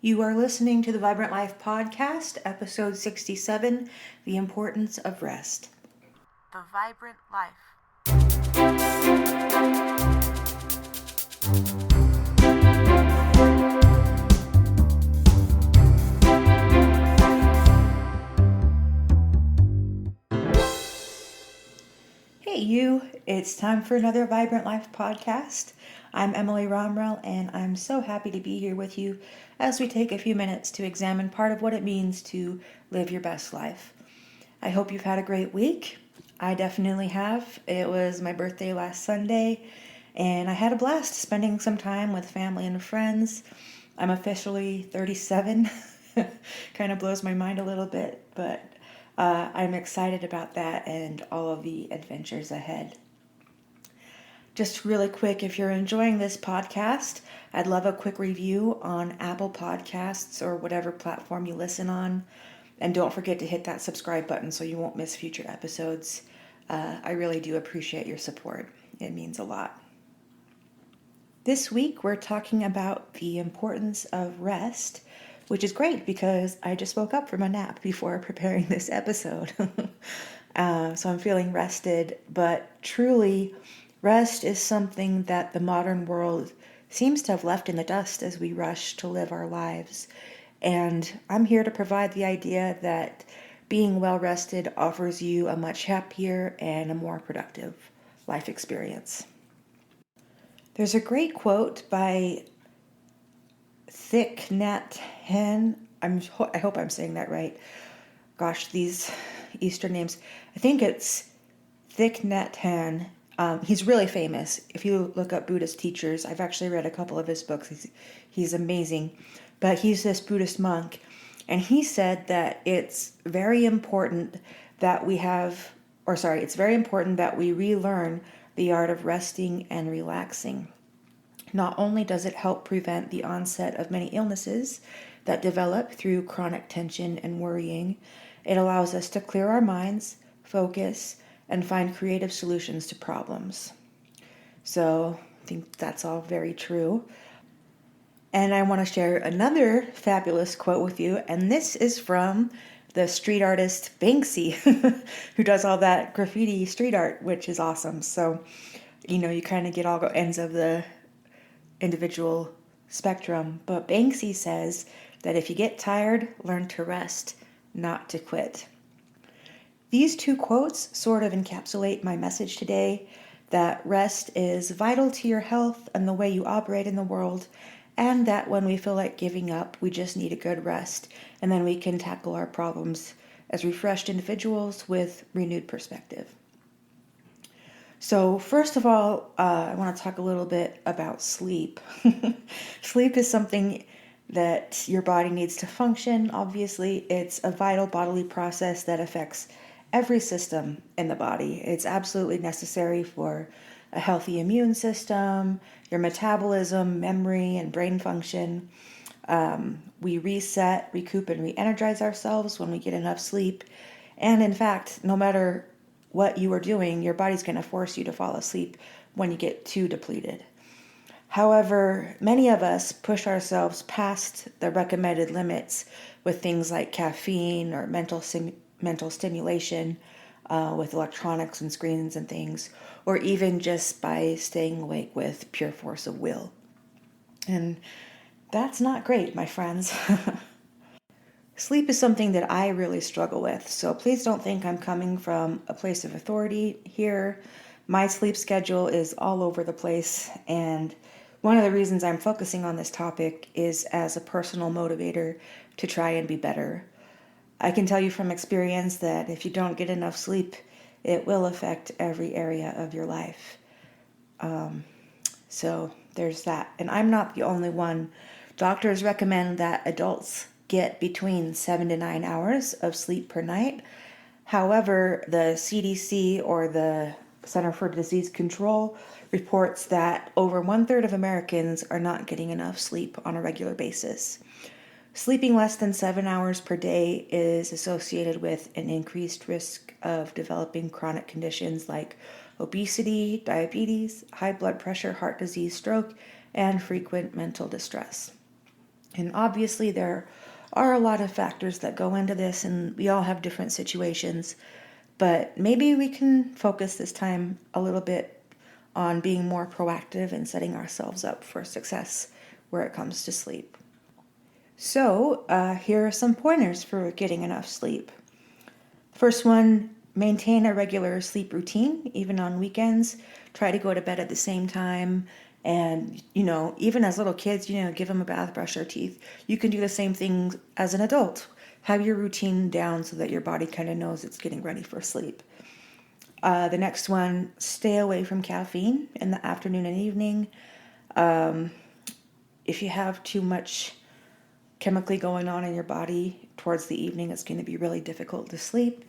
You are listening to the Vibrant Life Podcast, episode 67, The Importance of Rest. The Vibrant Life. Hey you, it's time for another Vibrant Life Podcast. I'm Emily Romrell, and I'm so happy to be here with you as we take a few minutes to examine part of what it means to live your best life. I hope you've had a great week. I definitely have. It was my birthday last Sunday, and I had a blast spending some time with family and friends. I'm officially 37. Kind of blows my mind a little bit, but I'm excited about that and all of the adventures ahead. Just really quick, if you're enjoying this podcast, I'd love a quick review on Apple Podcasts or whatever platform you listen on. And don't forget to hit that subscribe button so you won't miss future episodes. I really do appreciate your support. It means a lot. This week, we're talking about the importance of rest, which is great because I just woke up from a nap before preparing this episode. So I'm feeling rested, but truly, rest is something that the modern world seems to have left in the dust as we rush to live our lives. And I'm here to provide the idea that being well rested offers you a much happier and a more productive life experience. There's a great quote by Thich Nhat Hanh. I hope I'm saying that right. Gosh, these Eastern names. I think it's Thich Nhat Hanh. He's really famous. If you look up Buddhist teachers, I've actually read a couple of his books. He's amazing. But he's this Buddhist monk. And he said that it's very important that it's very important that we relearn the art of resting and relaxing. Not only does it help prevent the onset of many illnesses that develop through chronic tension and worrying, it allows us to clear our minds, focus, and find creative solutions to problems. So I think that's all very true. And I want to share another fabulous quote with you, and this is from the street artist Banksy, who does all that graffiti street art, which is awesome. So, you kind of get all ends of the individual spectrum. But Banksy says that if you get tired, learn to rest, not to quit. These two quotes sort of encapsulate my message today, that rest is vital to your health and the way you operate in the world, and that when we feel like giving up, we just need a good rest, and then we can tackle our problems as refreshed individuals with renewed perspective. So first of all, I want to talk a little bit about sleep. Sleep is something that your body needs to function. Obviously, it's a vital bodily process that affects every system in the body. It's absolutely necessary for a healthy immune system, your metabolism, memory, and brain function. We reset, recoup, and re-energize ourselves when we get enough sleep. And in fact, no matter what you are doing, your body's going to force you to fall asleep when you get too depleted. However, many of us push ourselves past the recommended limits with things like caffeine or mental stimulation with electronics and screens and things, or even just by staying awake with pure force of will. And that's not great, my friends. Sleep is something that I really struggle with, so please don't think I'm coming from a place of authority here. My sleep schedule is all over the place, and one of the reasons I'm focusing on this topic is as a personal motivator to try and be better. I can tell you from experience that if you don't get enough sleep, it will affect every area of your life. So there's that. And I'm not the only one. Doctors recommend that adults get between 7 to 9 hours of sleep per night. However, the CDC, or the Center for Disease Control, reports that over 1/3 of Americans are not getting enough sleep on a regular basis. Sleeping less than 7 hours per day is associated with an increased risk of developing chronic conditions like obesity, diabetes, high blood pressure, heart disease, stroke, and frequent mental distress. And obviously, there are a lot of factors that go into this, and we all have different situations. But maybe we can focus this time a little bit on being more proactive and setting ourselves up for success where it comes to sleep. So, here are some pointers for getting enough sleep. First one, maintain a regular sleep routine, even on weekends. Try to go to bed at the same time. And, even as little kids, give them a bath, brush their teeth. You can do the same thing as an adult. Have your routine down so that your body kind of knows it's getting ready for sleep. The next one, stay away from caffeine in the afternoon and evening. If you have too much chemically going on in your body towards the evening, it's going to be really difficult to sleep.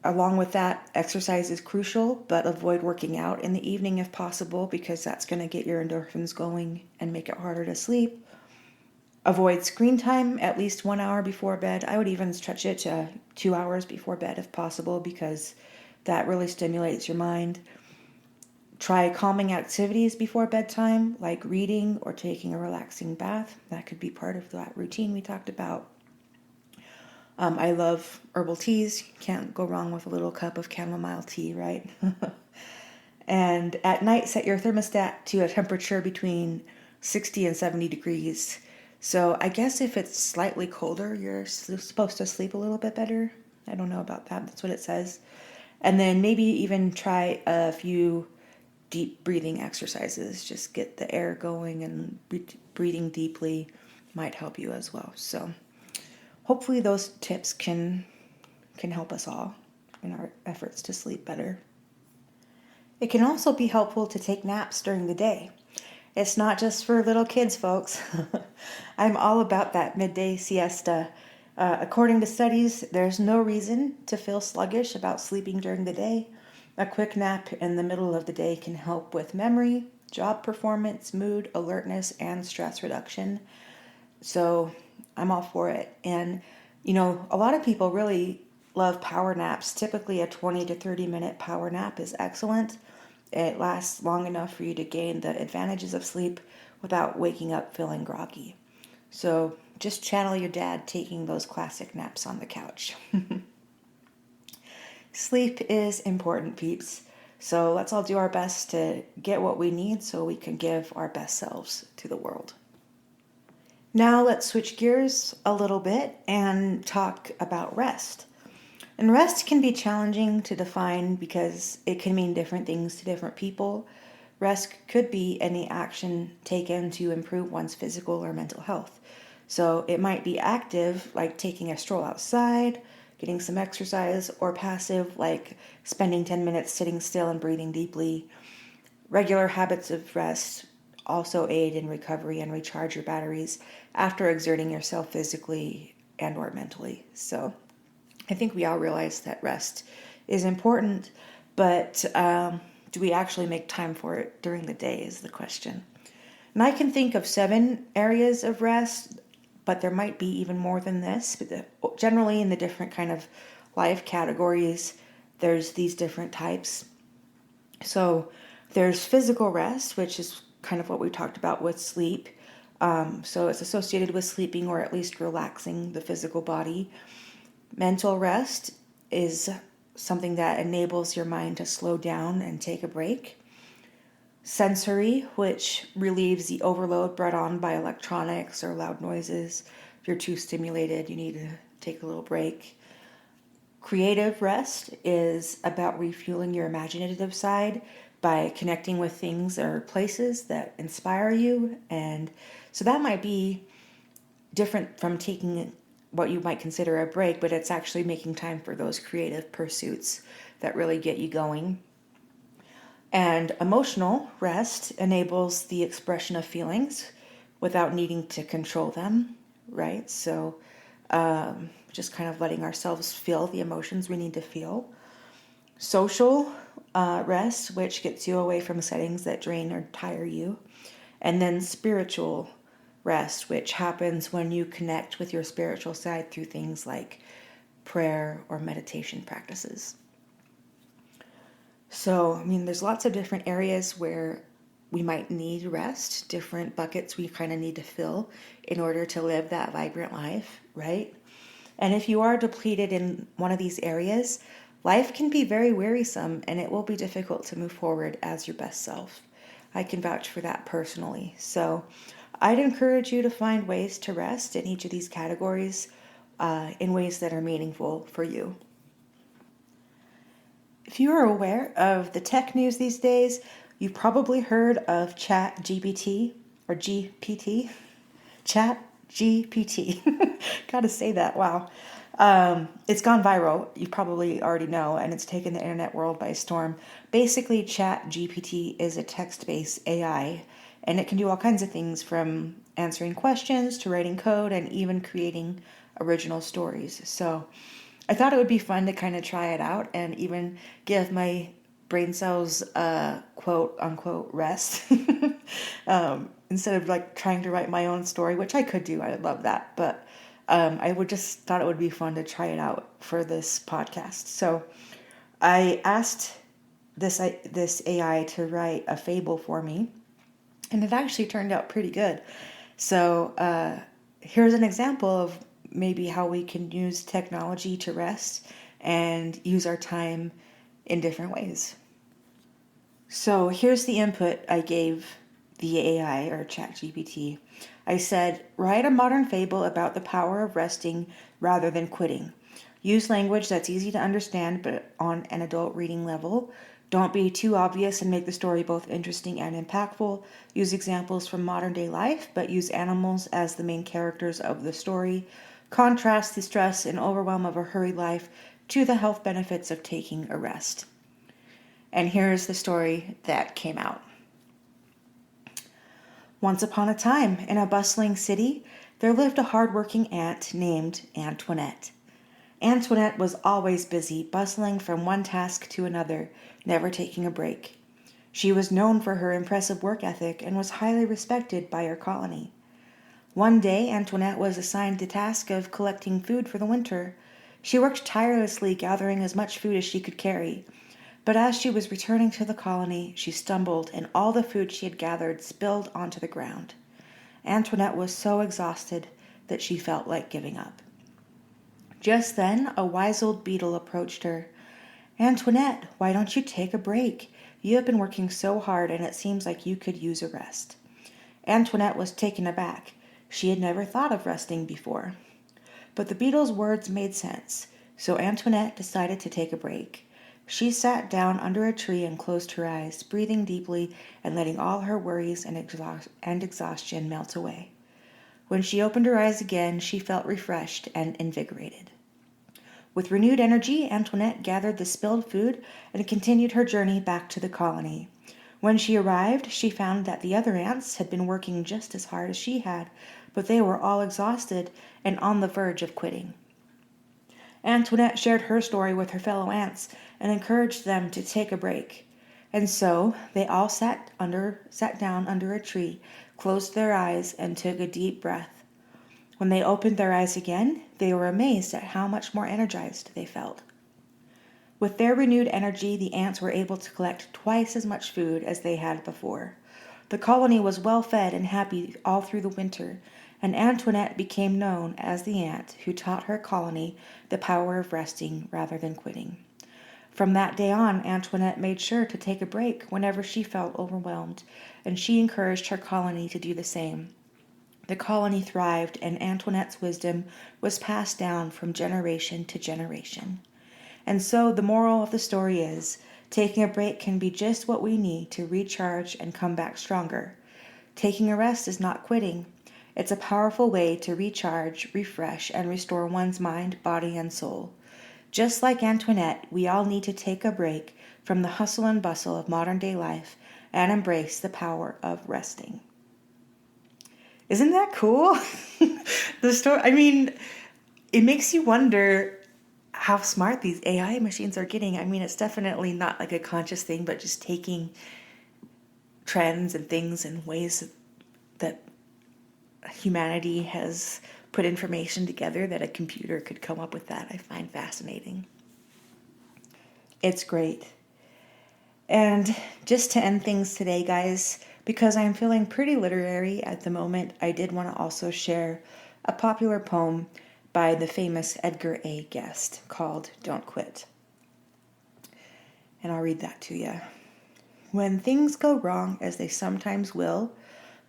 Along with that, exercise is crucial, but avoid working out in the evening if possible, because that's going to get your endorphins going and make it harder to sleep. Avoid screen time at least 1 hour before bed. I would even stretch it to 2 hours before bed if possible, because that really stimulates your mind. Try calming activities before bedtime, like reading or taking a relaxing bath. That could be part of that routine we talked about. I love herbal teas. Can't go wrong with a little cup of chamomile tea, right? And at night, set your thermostat to a temperature between 60 and 70 degrees. So I guess if it's slightly colder, you're supposed to sleep a little bit better. I don't know about that. That's what it says. And then maybe even try a few deep breathing exercises. Just get the air going, and breathing deeply might help you as well. So hopefully those tips can help us all in our efforts to sleep better. It can also be helpful to take naps during the day. It's not just for little kids, folks. I'm all about that midday siesta. According to studies, there's no reason to feel sluggish about sleeping during the day. A quick nap in the middle of the day can help with memory, job performance, mood, alertness, and stress reduction. So I'm all for it. And, a lot of people really love power naps. Typically, a 20 to 30 minute power nap is excellent. It lasts long enough for you to gain the advantages of sleep without waking up feeling groggy. So just channel your dad taking those classic naps on the couch. Sleep is important, peeps. So let's all do our best to get what we need so we can give our best selves to the world. Now let's switch gears a little bit and talk about rest. And rest can be challenging to define because it can mean different things to different people. Rest could be any action taken to improve one's physical or mental health. So it might be active, like taking a stroll outside, getting some exercise, or passive, like spending 10 minutes sitting still and breathing deeply. Regular habits of rest also aid in recovery and recharge your batteries after exerting yourself physically and or mentally. So I think we all realize that rest is important, but do we actually make time for it during the day is the question. And I can think of 7 areas of rest, but there might be even more than this. But generally in the different kind of life categories, there's these different types. So there's physical rest, which is kind of what we talked about with sleep. So it's associated with sleeping or at least relaxing the physical body. Mental rest is something that enables your mind to slow down and take a break. Sensory, which relieves the overload brought on by electronics or loud noises. If you're too stimulated, you need to take a little break. Creative rest is about refueling your imaginative side by connecting with things or places that inspire you. And so that might be different from taking what you might consider a break, but it's actually making time for those creative pursuits that really get you going. And emotional rest enables the expression of feelings without needing to control them, right? So just kind of letting ourselves feel the emotions we need to feel. Social rest, which gets you away from settings that drain or tire you. And then spiritual rest, which happens when you connect with your spiritual side through things like prayer or meditation practices. So, there's lots of different areas where we might need rest, different buckets we kind of need to fill in order to live that vibrant life, right? And if you are depleted in one of these areas, life can be very wearisome and it will be difficult to move forward as your best self. I can vouch for that personally. So I'd encourage you to find ways to rest in each of these categories in ways that are meaningful for you. If you are aware of the tech news these days, you've probably heard of ChatGPT or GPT. ChatGPT. Gotta say that, wow. It's gone viral, you probably already know, and it's taken the internet world by storm. Basically, ChatGPT is a text-based AI, and it can do all kinds of things from answering questions to writing code and even creating original stories. So I thought it would be fun to kind of try it out and even give my brain cells a quote unquote rest instead of like trying to write my own story, which I could do. I would love that. But I would just thought it would be fun to try it out for this podcast. So I asked this AI to write a fable for me, and it actually turned out pretty good. So here's an example of maybe how we can use technology to rest and use our time in different ways. So here's the input I gave the AI or ChatGPT. I said, write a modern fable about the power of resting rather than quitting. Use language that's easy to understand but on an adult reading level. Don't be too obvious and make the story both interesting and impactful. Use examples from modern day life, but use animals as the main characters of the story. Contrast the stress and overwhelm of a hurried life to the health benefits of taking a rest. And here's the story that came out. Once upon a time, in a bustling city, there lived a hard-working aunt named Antoinette. Antoinette was always busy, bustling from one task to another, never taking a break. She was known for her impressive work ethic and was highly respected by her colony. One day, Antoinette was assigned the task of collecting food for the winter. She worked tirelessly, gathering as much food as she could carry. But as she was returning to the colony, she stumbled, and all the food she had gathered spilled onto the ground. Antoinette was so exhausted that she felt like giving up. Just then, a wise old beetle approached her. Antoinette, why don't you take a break? You have been working so hard, and it seems like you could use a rest. Antoinette was taken aback. She had never thought of resting before. But the beetle's words made sense, so Antoinette decided to take a break. She sat down under a tree and closed her eyes, breathing deeply and letting all her worries and exhaustion melt away. When she opened her eyes again, she felt refreshed and invigorated. With renewed energy, Antoinette gathered the spilled food and continued her journey back to the colony. When she arrived, she found that the other ants had been working just as hard as she had, but they were all exhausted and on the verge of quitting. Antoinette shared her story with her fellow ants and encouraged them to take a break. And so they all sat down under a tree, closed their eyes, and took a deep breath. When they opened their eyes again, they were amazed at how much more energized they felt. With their renewed energy, the ants were able to collect twice as much food as they had before. The colony was well fed and happy all through the winter, and Antoinette became known as the ant who taught her colony the power of resting rather than quitting. From that day on, Antoinette made sure to take a break whenever she felt overwhelmed, and she encouraged her colony to do the same. The colony thrived, and Antoinette's wisdom was passed down from generation to generation. And so the moral of the story is, taking a break can be just what we need to recharge and come back stronger. Taking a rest is not quitting. It's a powerful way to recharge, refresh, and restore one's mind, body, and soul. Just like Antoinette, we all need to take a break from the hustle and bustle of modern day life and embrace the power of resting. Isn't that cool? The story, it makes you wonder how smart these AI machines are getting. It's definitely not like a conscious thing, but just taking trends and things and ways that humanity has put information together that a computer could come up with that. I find fascinating. It's great. And just to end things today, guys, Because I'm feeling pretty literary at the moment, I did want to also share a popular poem by the famous Edgar A. Guest called Don't Quit. And I'll read that to you. When things go wrong, as they sometimes will,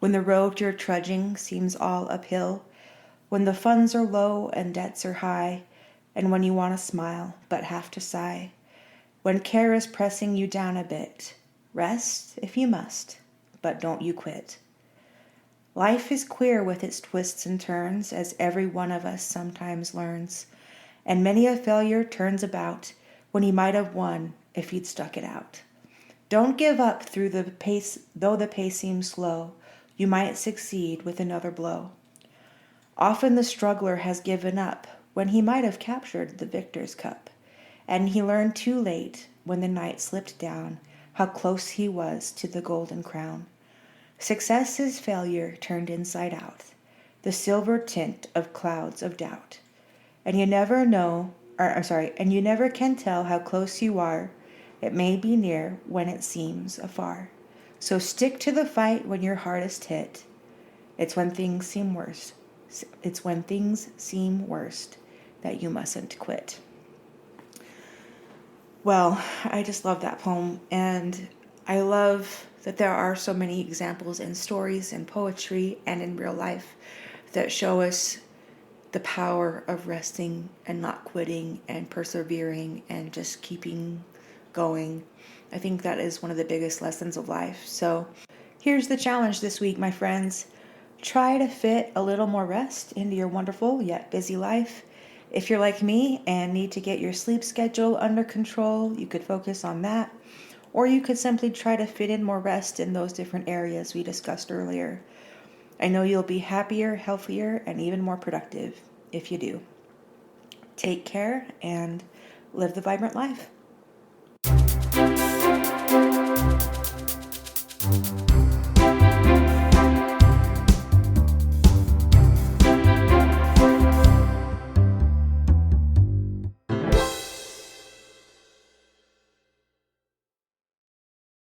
when the road you're trudging seems all uphill, when the funds are low and debts are high, and when you want to smile but have to sigh, when care is pressing you down a bit, rest if you must, but don't you quit. Life is queer with its twists and turns, as every one of us sometimes learns, and many a failure turns about when he might have won if he'd stuck it out. Don't give up through the pace, though the pace seems slow, you might succeed with another blow. Often the struggler has given up when he might have captured the victor's cup, and he learned too late when the night slipped down how close he was to the golden crown. Success is failure turned inside out, the silver tint of clouds of doubt. And you never and you never can tell how close you are. It may be near when it seems afar. So stick to the fight when you're hardest hit. It's when things seem worst. It's when things seem worst that you mustn't quit. Well, I just love that poem, and I love that there are so many examples in stories and poetry and in real life that show us the power of resting and not quitting and persevering and just keeping going. I think that is one of the biggest lessons of life. So here's the challenge this week, my friends. Try to fit a little more rest into your wonderful yet busy life. If you're like me and need to get your sleep schedule under control, you could focus on that. Or you could simply try to fit in more rest in those different areas we discussed earlier. I know you'll be happier, healthier, and even more productive if you do. Take care and live the vibrant life.